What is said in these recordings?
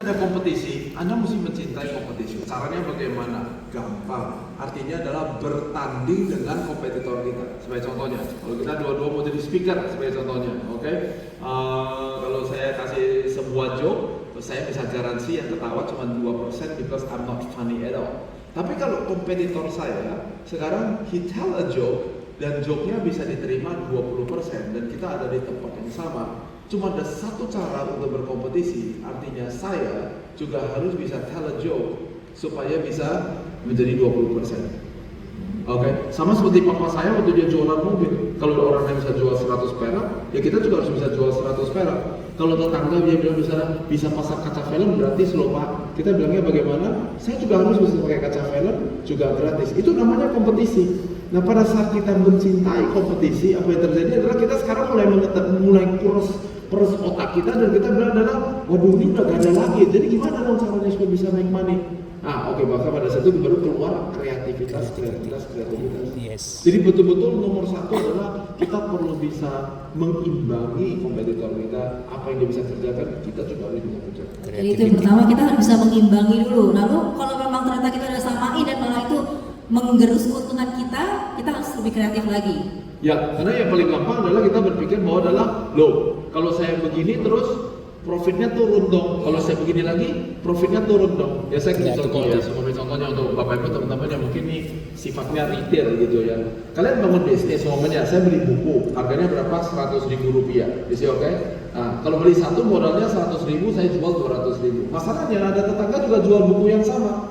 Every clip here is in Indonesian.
ada kompetisi, Anda mesti mencintai kompetisi. Caranya bagaimana? Gampang. Artinya adalah bertanding dengan kompetitor kita. Sebagai contohnya, kalau kita dua-dua mau jadi speaker, sebagai contohnya, oke? Kalau saya kasih sebuah joke, saya bisa garansi yang ketawa cuma 2% because I'm not funny at all. Tapi kalau kompetitor saya, sekarang he tell a joke, dan joke-nya bisa diterima 20% dan kita ada di tempat yang sama. Cuma ada satu cara untuk berkompetisi, artinya saya juga harus bisa tell a joke supaya bisa menjadi 20%. Oke, sama seperti papa saya waktu dia jualan mobil. Kalau orang yang bisa jual 100 perak, ya kita juga harus bisa jual 100 perak. Kalau tetangga dia bilang bisa pasang kaca film gratis loh Pak. Kita bilangnya bagaimana? Saya juga harus bisa pakai kaca film juga gratis. Itu namanya kompetisi. Nah pada saat kita mencintai kompetisi, apa yang terjadi adalah kita sekarang mulai peres otak kita dan kita bilang adalah, waduh ini udah gak ada lagi. Jadi gimana dong caranya supaya bisa make money? Oke, maka pada saat itu baru keluar kreativitas. Yes. Jadi betul-betul nomor satu adalah kita perlu bisa mengimbangi kompetitor kita. Apa yang dia bisa kerjakan, kita juga harus bisa kerjakan. Jadi itu yang pertama, kita harus bisa mengimbangi dulu. Lalu kalau memang ternyata kita udah samain dan malah itu menggerus keuntungan kita harus lebih kreatif lagi. Ya, karena yang paling gampang adalah kita berpikir bahwa adalah, loh, kalau saya begini terus profitnya turun dong. Kalau saya begini lagi, profitnya turun dong. Ya saya kasih contoh ya, sebagai contohnya untuk Bapak Ibu teman-teman yang mungkin nih sifatnya retail gitu ya. Kalian bangun bisnis, momennya saya beli buku, harganya berapa? 100.000 rupiah. Is it okay? Nah, kalau beli satu modalnya 100.000, saya jual 200.000. Masalahnya ada tetangga juga jual buku yang sama.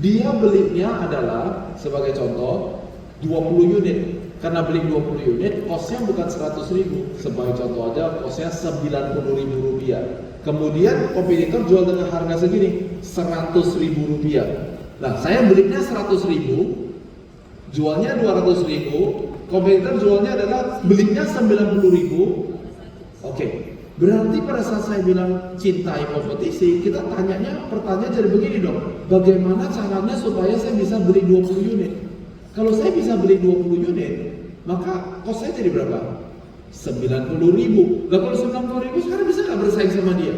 Dia belinya adalah sebagai contoh 20 unit. Karena beli 20 unit, kosnya bukan 100.000. Sebagai contoh aja, kosnya 90.000 rupiah. Kemudian kompetitor jual dengan harga segini, 100.000 rupiah. Nah, saya belinya 100.000, jualnya 200.000. Kompetitor jualnya adalah belinya 90.000. Oke, berarti pada saat saya bilang cintai kompetisi, kita pertanyaan jadi begini dong. Bagaimana caranya supaya saya bisa beli 20 unit? Kalau saya bisa beli 20 unit, maka kos saya jadi berapa? 90.000. Nah kalau 90.000 sekarang bisa nggak bersaing sama dia?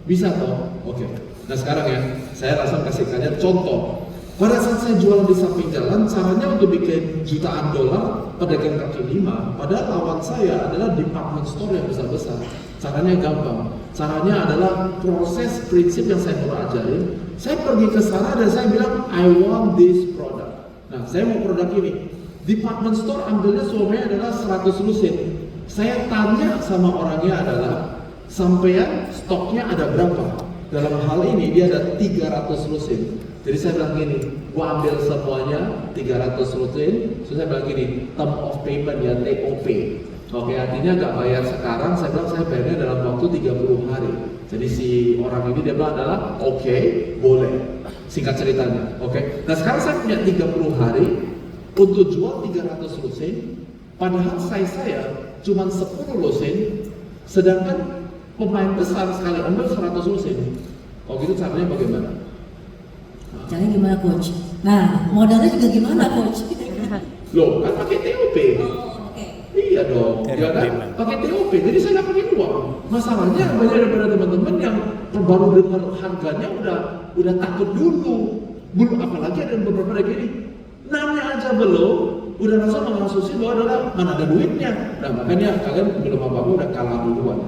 Bisa toh? Oke. Nah sekarang ya, saya langsung kasih kalian contoh. Pada saat saya jualan di samping jalan, caranya untuk bikin jutaan dolar pedagang kaki lima. Padahal lawan saya adalah department store yang besar-besar. Caranya gampang. Caranya adalah proses prinsip yang saya perlu ajarin. Saya pergi ke sana dan saya bilang, I want this product. Nah, saya mau produk ini. Department store ambilnya suamanya adalah 100 lusin. Saya tanya sama orangnya adalah, sampean stoknya ada berapa? Dalam hal ini dia ada 300 lusin. Jadi saya bilang gini, gua ambil semuanya 300 lusin. Terus saya bilang gini, term of payment ya, TOP. Oke, artinya nggak bayar sekarang. Saya bilang saya bayarnya dalam waktu 30 hari. Jadi si orang ini dia bilang adalah oke, boleh. Singkat ceritanya, oke. Nah sekarang saya punya 30 hari untuk jual 300 lusin, padahal saya cuma 10 lusin, sedangkan pemain besar sekali ambil 100 lusin. Oh gitu caranya bagaimana? Caranya gimana coach? Nah modalnya juga gimana coach? Loh kan pakai TOP. Iya dong, ya kan? Pakai TOP, jadi saya nggak pakai uang. Masalahnya banyak daripada teman-teman yang baru dengar harganya udah takut dulu. Belum apalagi ada beberapa lagi ini nanya aja belum, udah langsung mengasumsi bahwa adalah mana ada duitnya. Nah makanya kalian belum apa-apa udah kalah duluan.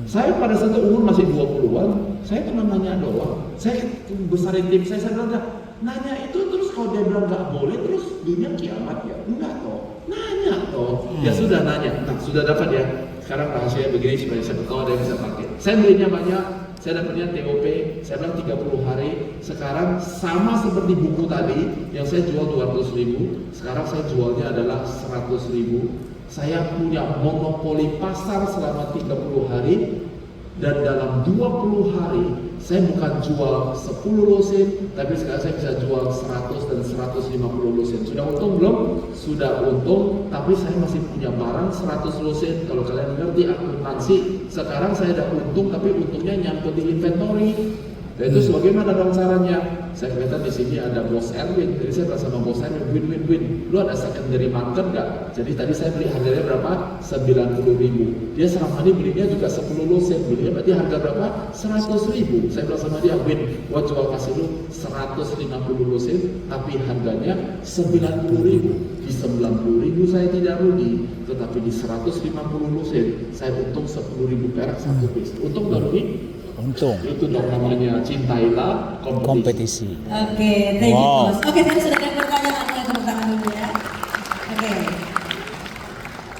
Saya pada saat umur masih 20-an, saya cuma nanya doang. Saya besarin tim saya bilang nanya itu terus kalau dia bilang nggak boleh terus dunia kiamat ya? Enggak toh. Nanya toh, ya sudah nanya, nah sudah dapat ya. Sekarang rahasia begini supaya saya tahu ada yang bisa pakai. Saya belinya banyak, saya dapatnya TOP, saya bilang 30 hari. Sekarang sama seperti buku tadi yang saya jual 200.000, sekarang saya jualnya adalah 100.000. Saya punya monopoli pasar selama 30 hari. Dan dalam 20 hari saya bukan jual 10 lusin, tapi sekarang saya bisa jual 100 dan 150 lusin. Sudah untung belum? Sudah untung, tapi saya masih punya barang 100 lusin. Kalau kalian ngerti akuntansi, sekarang saya ada untung, tapi untungnya nyangkut di inventory. Dan itu bagaimana dong caranya? Saya kelihatan di sini ada Bos Erwin, jadi saya bilang sama Bos Erwin, win. Lu ada secondary market nggak? Jadi tadi saya beli harganya berapa? 90.000. Dia selama ini belinya juga 10 lusin, belinya berarti harga berapa? 100.000. Saya bilang sama dia, Win, gua jual kasih lu 150 lusin, tapi harganya 90.000. Di 90.000 saya tidak rugi, tetapi di 150 lusin saya untung 10.000 perak satu piece. Untung nggak rugi? Untung. Itu dong namanya cintailah kompetisi. Oke, thank you Bos. Oke, saya sudah ada pertanyaan, tepuk tangan dulu ya. Oke.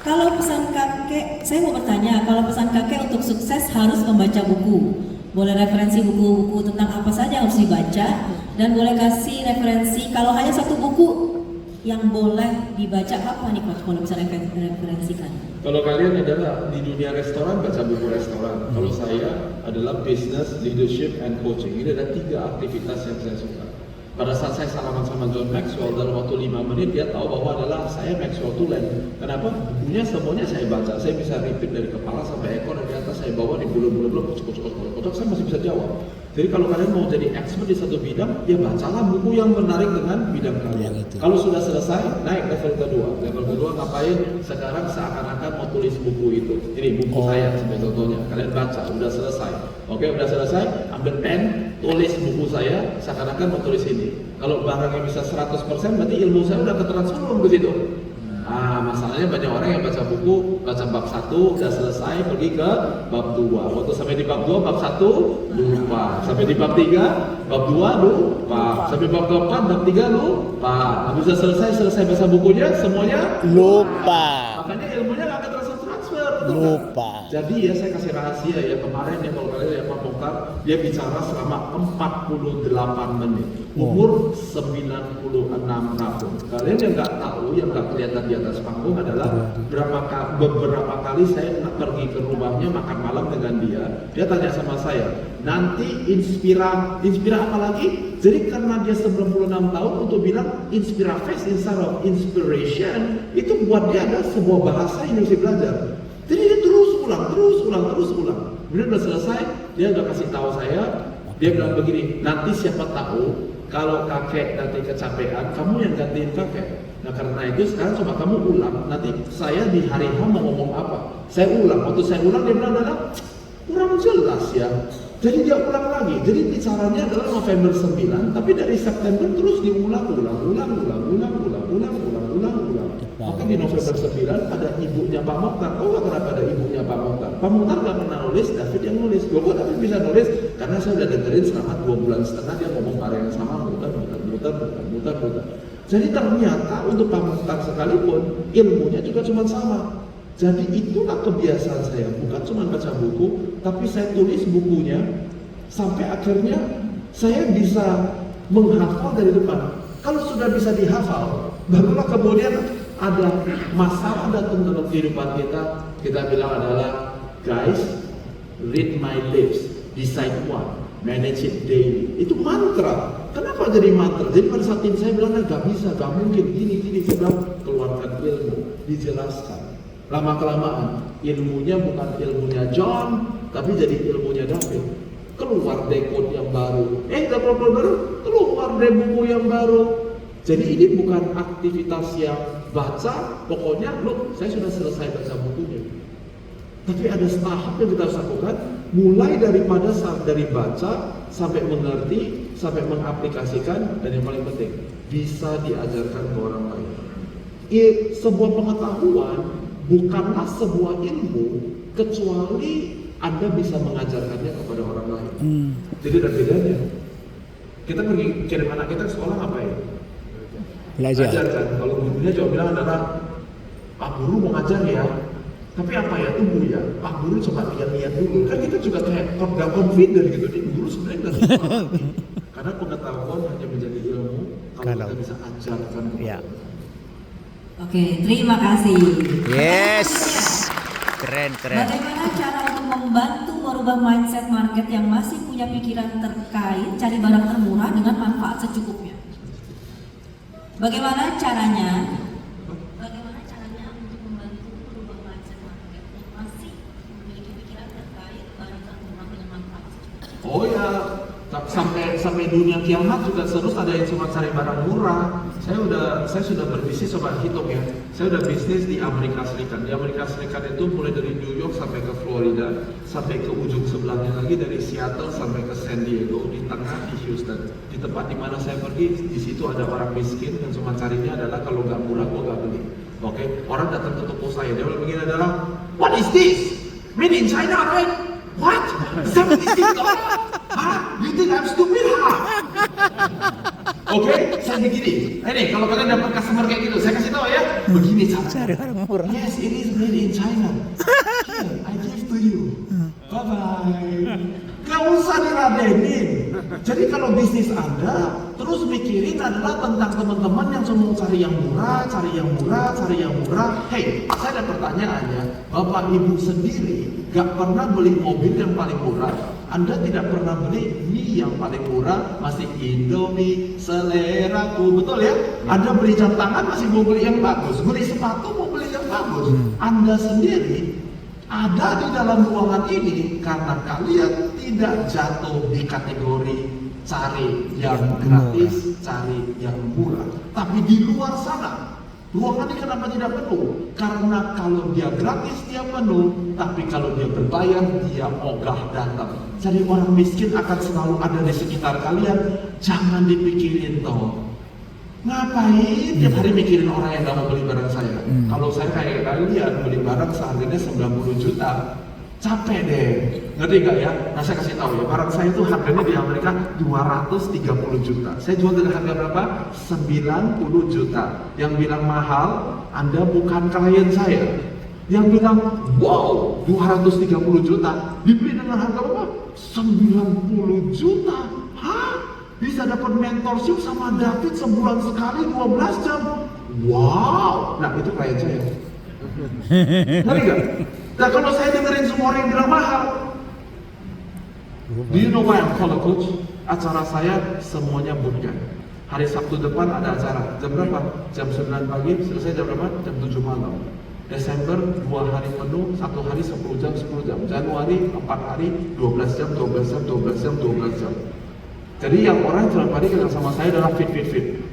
Kalau pesan kakek, saya mau bertanya, kalau pesan kakek untuk sukses harus membaca buku. Boleh referensi buku-buku tentang apa saja harus dibaca, dan boleh kasih referensi kalau hanya satu buku yang boleh dibaca apa nih Coach, kalau bisa referensikan? Kalau kalian adalah di dunia restoran, baca buku restoran. Kalau saya adalah business, leadership, and coaching. Ini ada 3 aktivitas yang saya suka. Pada saat saya salaman sama John Maxwell dalam waktu 5 menit, dia tahu bahwa adalah saya Maxwell Tulen. Kenapa? Bukunya semuanya saya baca. Saya bisa repeat dari kepala sampai ekor, dan di atas saya bawa di bulan-bulan, kocok, saya masih bisa jawab. Jadi kalau kalian mau jadi expert di satu bidang, ya bacalah buku yang menarik dengan bidang kalian. Kalau sudah selesai, naik level kedua. Level kedua ngapain? Sekarang seakan-akan mau tulis buku itu. Ini buku saya sebagai contohnya. Kalian baca, udah selesai. Oke, udah selesai, ambil pen, tulis buku saya, seakan-akan mau tulis ini. Kalau barangnya bisa 100%, berarti ilmu saya udah ketransform ke situ. Nah, masalahnya banyak orang yang baca buku, baca bab 1, udah selesai, pergi ke bab 2. Waktu sampai di bab 2, bab 1, lupa. Sampai di bab 3, bab 2, lupa. Sampai bab 4, bab 3, lupa. Habis udah selesai baca bukunya, semuanya lupa. Makanya ilmunya nggak akan transfer. Lupa. Jadi ya saya kasih rahasia ya, kemarin ya kalau kalian lihat Pak Mokhtar, dia bicara selama 48 menit. Umur 96 tahun. Kalian yang nggak tahu, yang nggak kelihatan di atas panggung adalah beberapa kali saya pergi ke rumahnya makan malam dengan dia. Dia tanya sama saya, nanti inspira apa lagi? Jadi karena dia 96 tahun untuk bilang inspira face instead of inspiration, itu buat dia ada sebuah bahasa yang harus belajar. Jadi dia terus ulang. Kemudian udah selesai, dia udah kasih tahu saya, dia bilang begini, nanti siapa tahu kalau kakek nanti kecapean, kamu yang gantiin kakek. Nah karena itu sekarang coba kamu ulang, nanti saya di hari H mau ngomong apa. Saya ulang, waktu saya ulang dia bilang adalah kurang jelas ya. Jadi dia ulang lagi, jadi bicaranya adalah November 9, tapi dari September terus diulang. Maka di November 9 ada ibunya Pak Mokhtar. Oh kenapa ada ibunya Pak Mokhtar? Pak Mokhtar gak pernah nulis, David yang nulis. Kok David bisa nulis? Karena saya udah dengerin selama 2,5 bulan dia ngomong hal yang sama, muter. Jadi ternyata untuk Pak Mokhtar sekalipun, ilmunya juga cuma sama. Jadi itulah kebiasaan saya, bukan cuma baca buku, tapi saya tulis bukunya, sampai akhirnya saya bisa menghafal dari depan. Kalau sudah bisa dihafal, barulah kemudian ada masalah datang dalam kehidupan kita bilang adalah, guys, read my lips, decide what, manage it daily. Itu mantra. Kenapa jadi mantra? Jadi pada saat ini saya bilang, gak bisa, gak mungkin, gini, saya bilang, keluarkan ilmu, dijelaskan. Lama-kelamaan, ilmunya bukan ilmunya John, tapi jadi ilmunya David. Keluar deh code yang baru. Keluar deh buku yang baru. Jadi ini bukan aktivitas yang baca, pokoknya look, saya sudah selesai baca bukunya. Tapi ada tahap yang kita harus lakukan, mulai dari baca, sampai mengerti, sampai mengaplikasikan, dan yang paling penting, bisa diajarkan ke orang lain. Sebuah pengetahuan bukanlah sebuah ilmu, kecuali Anda bisa mengajarkannya kepada orang lain. Jadi ada bedanya. Kita pergi kirim anak kita ke sekolah ngapain? Belajar. Kan? Kalau gurunya cuma bilang adalah, Pak Guru mau ngajar ya, tapi apa ya, tunggu ya, Pak Guru coba lihat-lihat dulu. Kan kita juga kayak gak confident gitu, di guru sebenarnya gak suka. Karena pengetahuan hanya menjadi ilmu kalau kita bisa ajarkan kepada orang. Oke, terima kasih. Yes. Keren. Bagaimana cara untuk membantu merubah mindset market yang masih punya pikiran terkait cari barang termurah dengan manfaat secukupnya? Bagaimana caranya untuk membantu merubah mindset market yang masih memiliki pikiran terkait barang termurah dengan manfaat secukupnya? Oh ya, sampai dunia kiamat juga terus ada yang cuma cari barang murah. Saya sudah berbisnis, coba hitung ya. Saya udah bisnis di Amerika Serikat. Di Amerika Serikat itu mulai dari New York sampai ke Florida, sampai ke ujung sebelahnya lagi dari Seattle sampai ke San Diego, di tengah di Houston. Di tempat di mana saya pergi, di situ ada orang miskin yang cuma carinya adalah kalau nggak murah gua nggak beli. Oke, orang datang ke toko saya, dia bilang begini adalah, what is this? Made in China, right? What? $76? Hah? You think I'm stupid, huh? Oke, saya begini. Ini kalau kalian dapat customer kayak gitu, saya kasih tahu ya. Begini cara. Cari orang murah. Yes, it is made in China. Here, I give to you. Bye bye. Gak usah diradenin. Jadi kalau bisnis Anda terus mikirin adalah tentang teman-teman yang cuma mau cari yang murah, cari yang murah, cari yang murah. Hey, saya ada pertanyaannya. Bapak Ibu sendiri gak pernah beli mobil yang paling murah. Anda tidak pernah beli mie yang paling murah, masih Indomie seleraku, betul ya? Anda beli jam tangan masih mau beli yang bagus, beli sepatu mau beli yang bagus. Anda sendiri ada di dalam ruangan ini karena kalian tidak jatuh di kategori cari yang gratis, cari yang murah. Tapi di luar sana, ruangan ini kenapa tidak penuh? Karena kalau dia gratis dia penuh, tapi kalau dia berbayar dia ogah datang. Jadi orang miskin akan selalu ada di sekitar kalian. Jangan dipikirin toh. Ngapain tiap hari mikirin orang yang gak mau beli barang saya? Kalau saya kayak kalian beli barang seharganya 90 juta, capek deh. Ngerti gak ya? Nah saya kasih tahu ya, barang saya itu harganya di Amerika 230 juta. Saya jual dengan harga berapa? 90 juta. Yang bilang mahal, Anda bukan klien saya. Yang bilang, wow, 230 juta, dibeli dengan harga berapa? 90 juta. Hah? Bisa dapat mentorship sama David sebulan sekali 12 jam. Wow. Nah itu klien saya. Ngerti gak? Nah kalau saya dengerin semua orang yang bilang mahal, do you know why I'm called a coach? Acara saya semuanya bootcamp. Hari Sabtu depan ada acara. Jam berapa? Jam 9 pagi, selesai jam berapa? Jam 7 malam. Desember 2 hari penuh, 1 hari 10 jam, 10 jam. Januari 4 hari, 12 jam, 12 jam, 12 jam, 12 jam. Jadi yang orang tiap hari kenal sama saya adalah fit.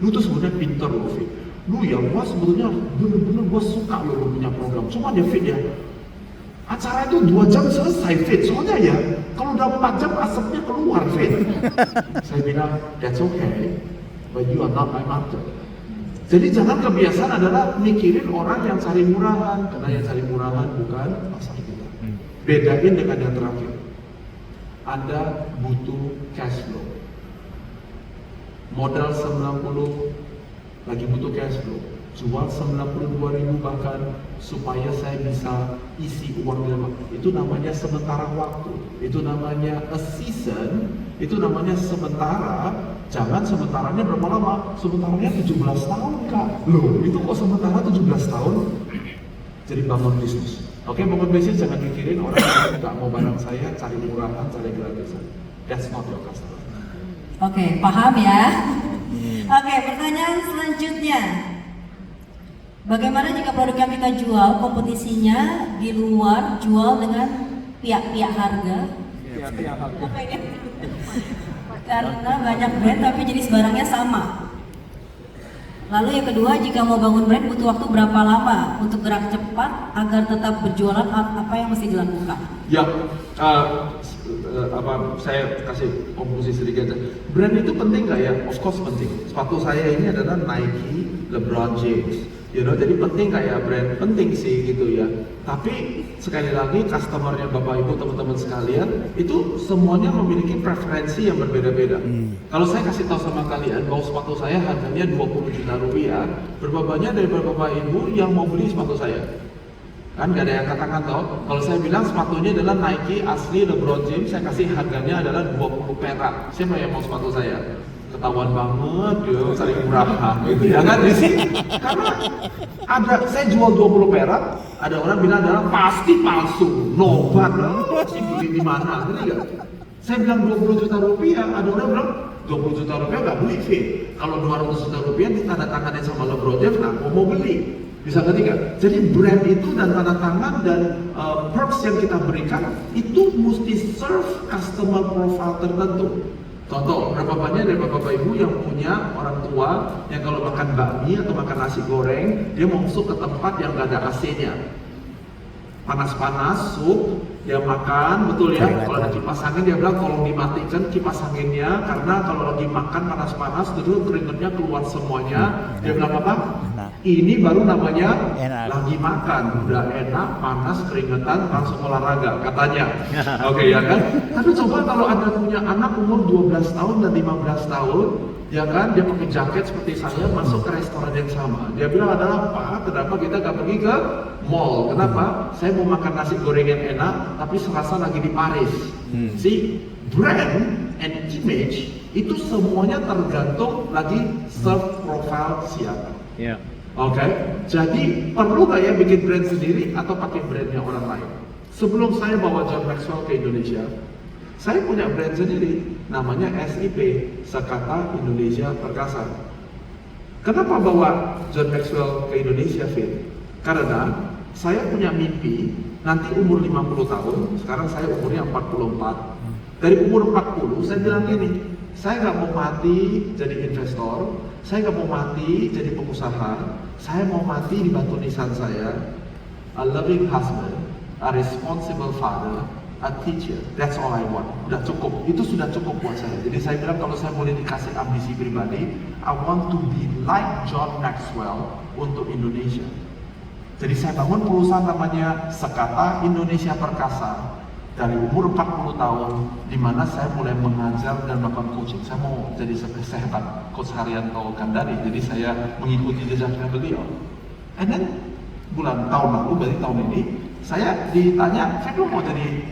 Lu tuh sebenarnya pinter lu fit. Lu ya gua sebetulnya bener-bener gua suka lu punya program. Cuma dia fit ya. Acara itu 2 jam selesai fit. Soalnya ya kalau udah 4 jam asapnya keluar fit. Saya bilang that's okay, but you are not my market. Jadi jangan kebiasaan adalah mikirin orang yang cari murahan, karena yang cari murahan bukan pasar kita. Bedain dengan yang terakhir. Anda butuh cash flow. Modal 90 lagi butuh cash flow. Jual 92.000 bahkan supaya saya bisa isi uang di dalam. Itu namanya sementara waktu. Itu namanya a season. Itu namanya sementara. Jangan sementaranya berapa lama? Sementaranya 17 tahun kak. Loh, itu kok sementara 17 tahun? Jadi bangun bisnis. Oke, bangun bisnis jangan mikirin orang yang nggak mau barang saya, cari murahan, cari gratisan. That's not your customer. Oke, paham ya? Oke, pertanyaan selanjutnya. Bagaimana jika produk yang kita jual kompetisinya di luar jual dengan pihak-pihak harga? Pihak-pihak harga. Karena banyak brand tapi jenis barangnya sama. Lalu yang kedua, jika mau bangun brand butuh waktu berapa lama untuk gerak cepat agar tetap berjualan, apa yang mesti dilakukan? Ya, saya kasih konklusi sedikit. Brand itu penting nggak ya? Of course penting. Sepatu saya ini adalah Nike, LeBron James. Jadi penting nggak ya brand? Penting sih gitu ya. Tapi sekali lagi customernya Bapak Ibu teman-teman sekalian itu semuanya memiliki preferensi yang berbeda-beda. Kalau saya kasih tahu sama kalian bahwa sepatu saya harganya 20 juta rupiah, berapa banyak dari Bapak Ibu yang mau beli sepatu saya? Kan gak ada yang katakan toh. Kalau saya bilang sepatunya adalah Nike asli LeBron James, saya kasih harganya adalah 20 perak. Siapa yang mau sepatu saya? Ketahuan banget ya, cari murahan gitu ya kan di sini. Karena ada saya jual 20 perak, ada orang bilang adalah pasti palsu, nobat lah, pasti beli di mana, gitu gak? Saya bilang 20 juta rupiah, ada orang bilang 20 juta rupiah gak beli fit. Kalau 200 juta rupiah ditandatanganin sama LeBron James, nah mau beli. Bisa ngerti gak? Jadi brand itu dan tanda tangan dan perks yang kita berikan itu mesti serve customer profile tertentu. Contoh, berapa banyak dari bapak ibu yang punya orang tua yang kalau makan bakmi atau makan nasi goreng, dia mau masuk ke tempat yang gak ada AC-nya. Panas-panas, sup, dia makan, betul ya. Keringat Kalau ada lagi. kipas angin, dia bilang tolong dimatikan kipas anginnya, karena kalau lagi makan panas-panas, terus keringatnya keluar semuanya. Dia bilang apa? Enak. Ini baru namanya Enak. lagi makan, udah enak, panas, keringetan, langsung olahraga, katanya. Oke ya kan? Tapi coba kalau Anda punya anak umur 12 tahun dan 15 tahun, ya kan, dia pakai jaket seperti saya, masuk ke restoran yang sama. Dia bilang adalah, Pak, kenapa kita gak pergi ke mall? Kenapa? Saya mau makan nasi goreng yang enak, tapi serasa lagi di Paris. See, brand and image itu semuanya tergantung lagi serve profile siapa. Ya. Oke, jadi perlu nggak ya bikin brand sendiri atau pakai brandnya orang lain? Sebelum saya bawa John Maxwell ke Indonesia, saya punya brand sendiri, namanya SIP, Sekata Indonesia Perkasa. Kenapa bawa John Maxwell ke Indonesia, Fit? Karena saya punya mimpi, nanti umur 50 tahun, sekarang saya umurnya 44. Dari umur 40, saya bilang gini, saya nggak mau mati jadi investor, saya nggak mau mati jadi pengusaha, saya mau mati dibantu nisan saya, a loving husband, a responsible father, a teacher. That's all I want. Udah cukup. Itu sudah cukup buat saya. Jadi saya bilang kalau saya boleh dikasih ambisi pribadi, I want to be like John Maxwell untuk Indonesia. Jadi saya bangun perusahaan namanya Sekata Indonesia Perkasa dari umur 40 tahun, di mana saya mulai mengajar dan melakukan coaching. Saya mau jadi sehebat Coach Haryanto Gandari, jadi saya mengikuti jejaknya beliau. And then tahun lalu, berarti tahun ini, saya ditanya, Fred, lu mau jadi,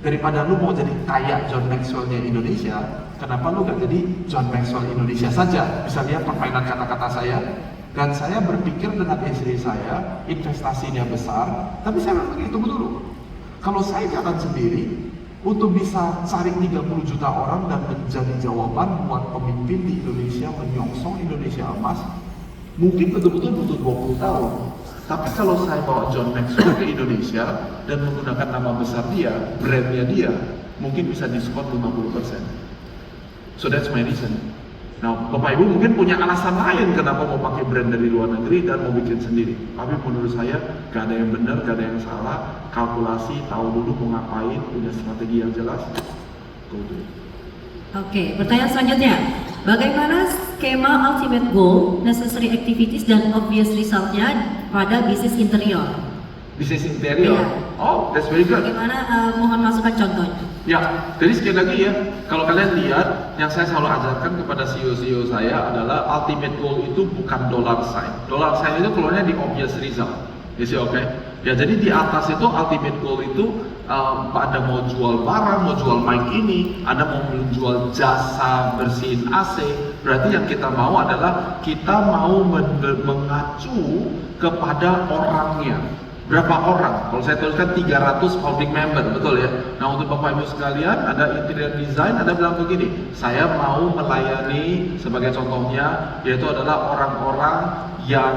daripada lu mau jadi kayak John Maxwell-nya Indonesia, kenapa lu gak jadi John Maxwell Indonesia saja? Bisa lihat permainan kata-kata saya. Dan saya berpikir dengan istri saya, investasinya besar, tapi saya bilang begini, tunggu dulu. Kalau saya jalan sendiri, untuk bisa cari 30 juta orang dan menjadi jawaban buat pemimpin di Indonesia, menyongsong Indonesia emas, mungkin betul-betul butuh 20 tahun. Tapi kalau saya bawa John Maxwell ke Indonesia dan menggunakan nama besar dia, brandnya dia, mungkin bisa diskon 50%. So that's my reason. Nah, Bapak Ibu mungkin punya alasan lain kenapa mau pakai brand dari luar negeri dan mau bikin sendiri. Tapi menurut saya, gak ada yang benar, gak ada yang salah. Kalkulasi, tahu dulu mau ngapain, punya strategi yang jelas. Go do it. Oke, pertanyaan selanjutnya. Bagaimana skema ultimate goal, necessary activities, dan obvious resultnya pada bisnis interior? Bisnis interior? Iya. Oh, that's very good. Bagaimana, mohon masukkan contohnya. Ya, jadi sekali lagi ya, kalau kalian lihat, yang saya selalu ajarkan kepada CEO-CEO saya adalah ultimate goal itu bukan dollar sign. Dollar sign itu keluarnya di obvious result. Is it okay? Ya, jadi di atas itu ultimate goal itu ada mau jual barang, mau jual mic ini, ada mau menjual jasa bersihin AC. Berarti yang kita mau adalah kita mau mengacu kepada orangnya. Berapa orang? Kalau saya tuliskan 300 founding member, betul ya? Nah, untuk Bapak Ibu sekalian, ada interior design, ada bilang begini, saya mau melayani, sebagai contohnya, yaitu adalah orang-orang yang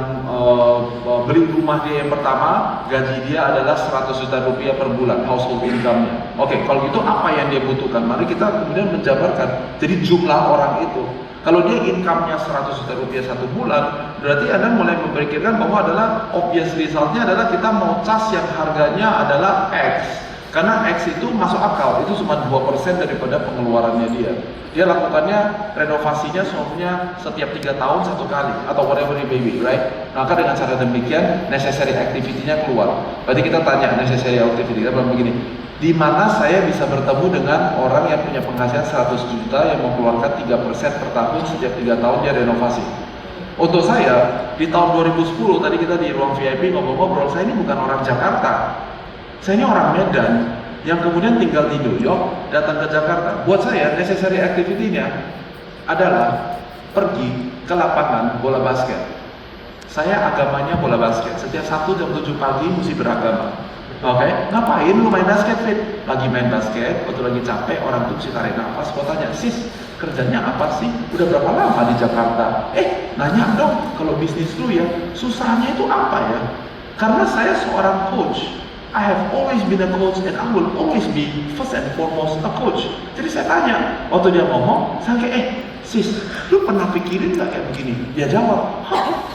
beli rumah dia yang pertama, gaji dia adalah 100 juta rupiah per bulan, household income-nya. Oke, kalau gitu apa yang dia butuhkan? Mari kita kemudian menjabarkan, jadi jumlah orang itu. Kalau dia income-nya 100 juta rupiah satu bulan, berarti Anda mulai memikirkan bahwa adalah obvious result-nya adalah kita mau cas yang harganya adalah X. Karena X itu masuk akal, itu cuma 2% daripada pengeluarannya dia. Dia lakukannya renovasinya semuanya setiap 3 tahun 1 kali, atau whatever it may be, right? Maka dengan cara demikian, necessary activity-nya keluar. Berarti kita tanya necessary activity, kita bilang begini, di mana saya bisa bertemu dengan orang yang punya penghasilan 100 juta yang mengeluarkan 3% per tahun setiap 3 tahun dia renovasi. Untuk saya, di tahun 2010 tadi kita di ruang VIP ngobrol-ngobrol, saya ini bukan orang Jakarta. Saya ini orang Medan yang kemudian tinggal di New York, datang ke Jakarta. Buat saya, necessary activity-nya adalah pergi ke lapangan bola basket. Saya agamanya bola basket. Setiap Sabtu jam 7 pagi mesti beragama. Oke, ngapain lu main basket, Fit? Lagi main basket, waktu lagi capek, orang tuh mesti tarik nafas. Gua tanya, sis, kerjanya apa sih? Udah berapa lama di Jakarta? Nanya dong, kalau bisnis lu ya, susahnya itu apa ya? Karena saya seorang coach, I have always been a coach and I will always be first and foremost a coach. Jadi saya tanya, waktu dia ngomong, saya kayak, sis, lu pernah pikirin nggak kayak begini? Dia jawab,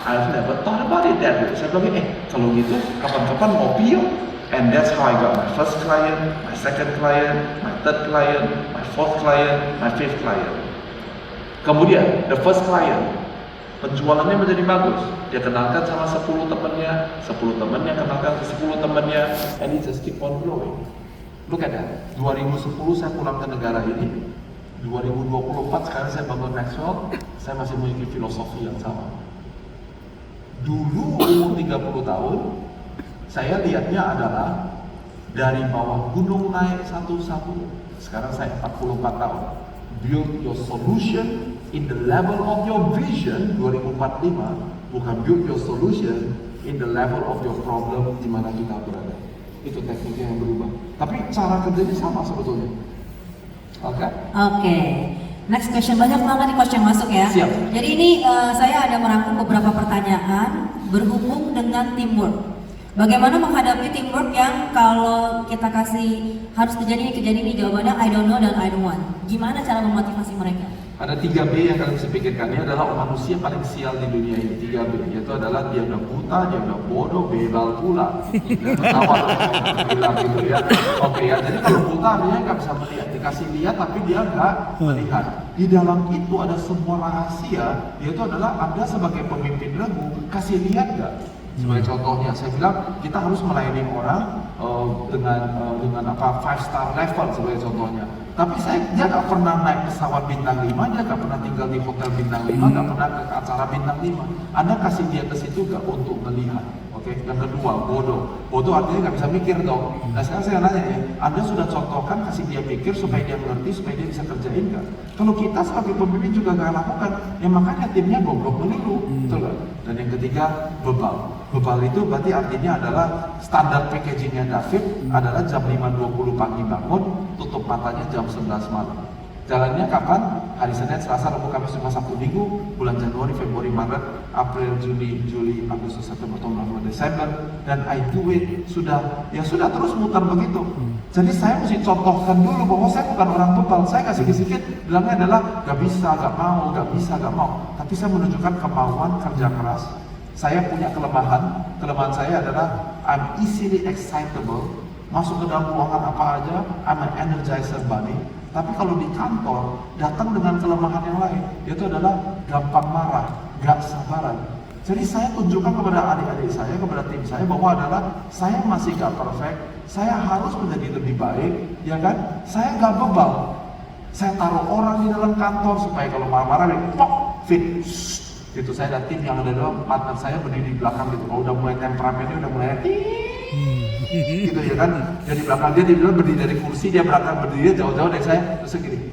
I've never thought about it that way. Saya bilang, kalau gitu kapan-kapan ngopi yuk. And that's how I got my first client, my second client, my third client, my fourth client, my fifth client. Kemudian, the first client, penjualannya menjadi bagus. Dia kenalkan sama 10 temannya, 10 temannya kenalkan ke 10 temannya, and it just keep on growing. Look at that. 2010 saya pulang ke negara ini. 2024 sekarang saya bangun Maxwell, saya masih memiliki filosofi yang sama. Dulu umur 30 tahun, saya lihatnya adalah dari bawah gunung naik satu-satu. Sekarang saya 44 tahun. Build your solution in the level of your vision 2045, bukan build your solution in the level of your problem di mana kita berada. Itu tekniknya yang berubah. Tapi cara kerjanya sama sebetulnya. Oke? Oke. Next question, banyak banget nih question masuk ya. Siap. Jadi ini saya ada merangkum beberapa pertanyaan berhubung dengan teamwork. Bagaimana menghadapi teamwork yang kalau kita kasih harus kerjaan ini, jawabannya I don't know dan I don't want. Gimana cara memotivasi mereka? Ada 3B yang kalian bisa pikirkan. Ini adalah manusia paling sial di dunia ini. 3B, yaitu adalah dia udah buta, dia udah bodoh, bebal pula. Dan ketawa bilang gitu ya. Oke ya, jadi kalau buta artinya nggak bisa melihat. Dikasih lihat tapi dia nggak melihat. Di dalam itu ada sebuah rahasia, yaitu adalah Anda sebagai pemimpin regu, kasih lihat nggak? Sebagai contohnya, saya bilang kita harus melayani orang dengan apa 5-star level sebagai contohnya. Tapi dia nggak pernah naik pesawat bintang 5, dia nggak pernah tinggal di hotel bintang 5, nggak pernah ke acara bintang 5. Anda kasih dia ke situ nggak untuk melihat. Oke, yang kedua, bodoh. Bodoh artinya nggak bisa mikir dong. Nah sekarang saya nanya ya, Anda sudah contohkan kasih dia pikir supaya dia mengerti, supaya dia bisa kerjain nggak? Kalau kita sebagai pemimpin juga nggak lakukan, ya makanya timnya goblok melulu, betul nggak? Dan yang ketiga, bebal. Bebal itu berarti artinya adalah standar packagingnya David adalah jam 5.20 pagi bangun, tutup matanya jam 11 malam. Jalannya kapan? Hari Senin, Selasa, Rabu, Kamis, Jumat, Sabtu, Minggu, bulan Januari, Februari, Maret, April, Juli, Agustus, September, Oktober, Desember, dan I do it sudah terus muter begitu. Jadi saya mesti contohkan dulu bahwa saya bukan orang bebal. Saya kasih sedikit, bilangnya adalah gak bisa, gak mau, gak bisa, gak mau. Tapi saya menunjukkan kemauan kerja keras. Saya punya kelemahan saya adalah I'm easily excitable. Masuk ke dalam ruangan apa aja, I'm an energizer bunny. Tapi kalau di kantor, datang dengan kelemahan yang lain, yaitu adalah gampang marah, gak sabaran. Jadi saya tunjukkan kepada adik-adik saya, kepada tim saya bahwa adalah saya masih gak perfect, saya harus menjadi lebih baik, ya kan? Saya gak bebal. Saya taruh orang di dalam kantor supaya kalau marah-marah, pop, fit. Gitu saya ada tim yang ada dalam partner saya berdiri di belakang gitu. Kalau udah mulai temperamennya udah mulai gitu ya kan. Jadi belakang dia bilang berdiri dari kursi, dia belakang berdiri jauh-jauh dari saya terus segini.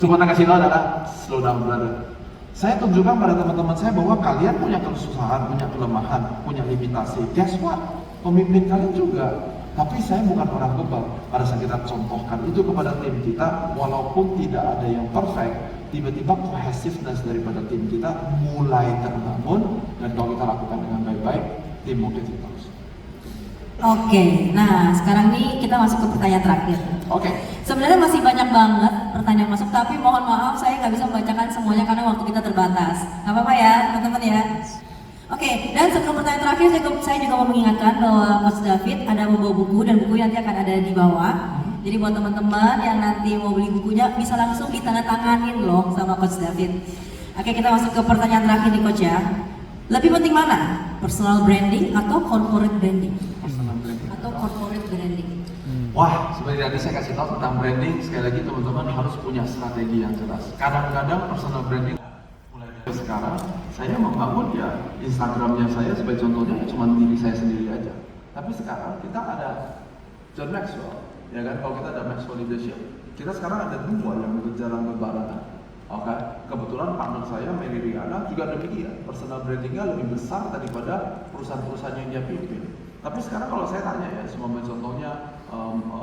Cuma kasih tahu adalah slow down brother. Saya tunjukkan pada teman-teman saya bahwa kalian punya kesusahan, punya kelemahan, punya limitasi. Guess what? Pemimpin kalian juga. Tapi saya bukan orang bebal. Pada saat kita contohkan itu kepada tim kita, walaupun tidak ada yang perfect, tiba-tiba cohesiveness daripada tim kita mulai terbangun, dan kalau kita lakukan dengan baik-baik, tim mungkin terus. Oke, nah sekarang nih kita masuk ke pertanyaan terakhir. Oke. Sebenarnya masih banyak banget pertanyaan masuk, tapi mohon maaf saya nggak bisa membacakan semuanya karena waktu kita terbatas. Nggak apa-apa ya teman-teman ya. Oke, dan sebelum pertanyaan terakhir saya juga mau mengingatkan bahwa Coach David ada membawa buku dan buku nanti akan ada di bawah. Jadi buat teman-teman yang nanti mau beli bukunya bisa langsung ditandatanganin loh sama Coach David. Oke, kita masuk ke pertanyaan terakhir nih Coach ya. Lebih penting mana? Personal branding atau corporate branding? Atau corporate branding? Wah, seperti tadi saya kasih tahu tentang branding, sekali lagi teman-teman harus punya strategi yang jelas. Kadang-kadang personal branding mulai dari sekarang, saya membangun ya Instagramnya saya sebagai contohnya cuma diri saya sendiri aja. Tapi sekarang kita ada John Maxwell, ya kan? Kalau kita ada Maxwell Leadership, kita sekarang ada 2 yang berjalan berbarengan. Oke, kebetulan partner saya Mary Riana juga demikian. Personal brandingnya lebih besar daripada perusahaan-perusahaan yang dia pimpin. Tapi sekarang kalau saya tanya ya, semua contohnya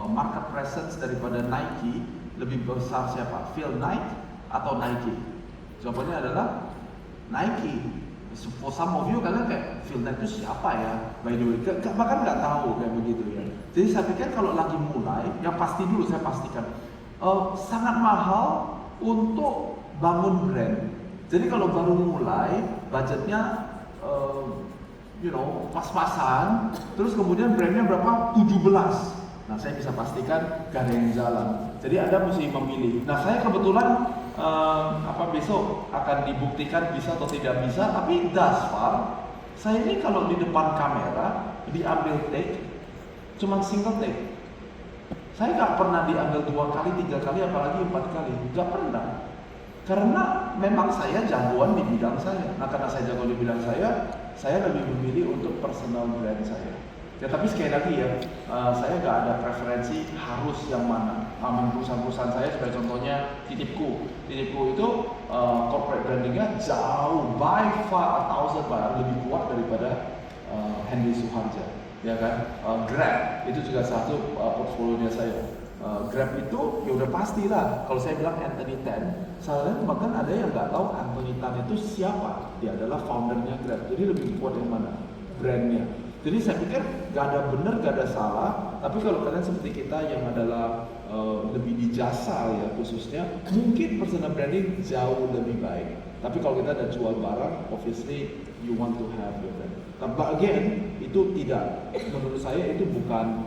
market presence daripada Nike lebih besar siapa? Phil Knight atau Nike? Jawabannya adalah Nike. For some of you kalian kayak Philnet itu siapa ya? By the way, bahkan nggak tahu kayak begitu ya. Jadi saya pikir kalau lagi mulai, yang pasti dulu saya pastikan sangat mahal untuk bangun brand. Jadi kalau baru mulai, budgetnya pas-pasan, terus kemudian brandnya berapa? 17. Nah, saya bisa pastikan gak ada yang jalan. Jadi Anda mesti memilih. Nah, saya kebetulan besok akan dibuktikan bisa atau tidak bisa, tapi thus far saya ini kalau di depan kamera diambil take cuma single take. Saya nggak pernah diambil 2 kali, 3 kali, apalagi 4 kali, nggak pernah. Karena memang saya jagoan di bidang saya. Nah, karena saya jago di bidang saya lebih memilih untuk personal brand saya. Ya, tapi sekali lagi ya, saya nggak ada preferensi harus yang mana. Perusahaan-perusahaan saya sebagai contohnya Titipku itu corporate brandingnya jauh by far 1000 kali lebih kuat daripada Henry Suharja, ya kan? Grab itu juga satu portfolionya saya. Grab itu ya udah pastilah. Kalau saya bilang Anthony Tan, saya bahkan ada yang nggak tahu Anthony Tan itu siapa. Dia adalah foundernya Grab. Jadi lebih kuat yang mana? Brandnya. Jadi saya pikir gak ada benar, gak ada salah. Tapi kalau kalian seperti kita yang adalah lebih di jasa ya khususnya, mungkin personal branding jauh lebih baik. Tapi kalau kita ada jual barang, obviously you want to have your brand. Tapi again, itu tidak. Menurut saya itu bukan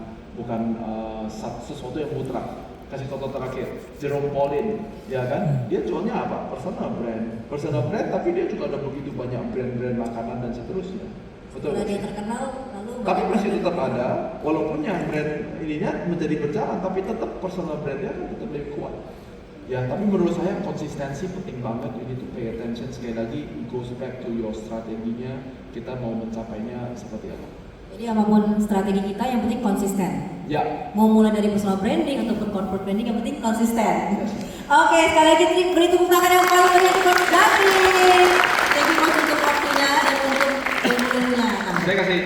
sesuatu yang mutlak. Kasih contoh terakhir, Jerome Pauline, ya kan? Dia jualnya apa? Personal brand, tapi dia juga ada begitu banyak brand-brand makanan dan seterusnya. Betul. Karena dia terkenal, lalu tapi masih tetap ada, walaupun yang brand ininya menjadi berjalan, tapi tetap personal brandnya kan tetap lebih kuat. Ya, tapi menurut saya konsistensi penting banget. You need to pay attention. Sekali lagi, it goes back to your strateginya. Kita mau mencapainya seperti apa? jadi apapun strategi kita, yang penting konsisten. Ya. Mau mulai dari personal branding ataupun corporate branding, yang penting konsisten. Oke, sekali lagi beri tepuk tangan yang paling meriah untuk Coach David. Thank you Coach untuk waktunya dan untuk ilmu-ilmunya. Saya kasih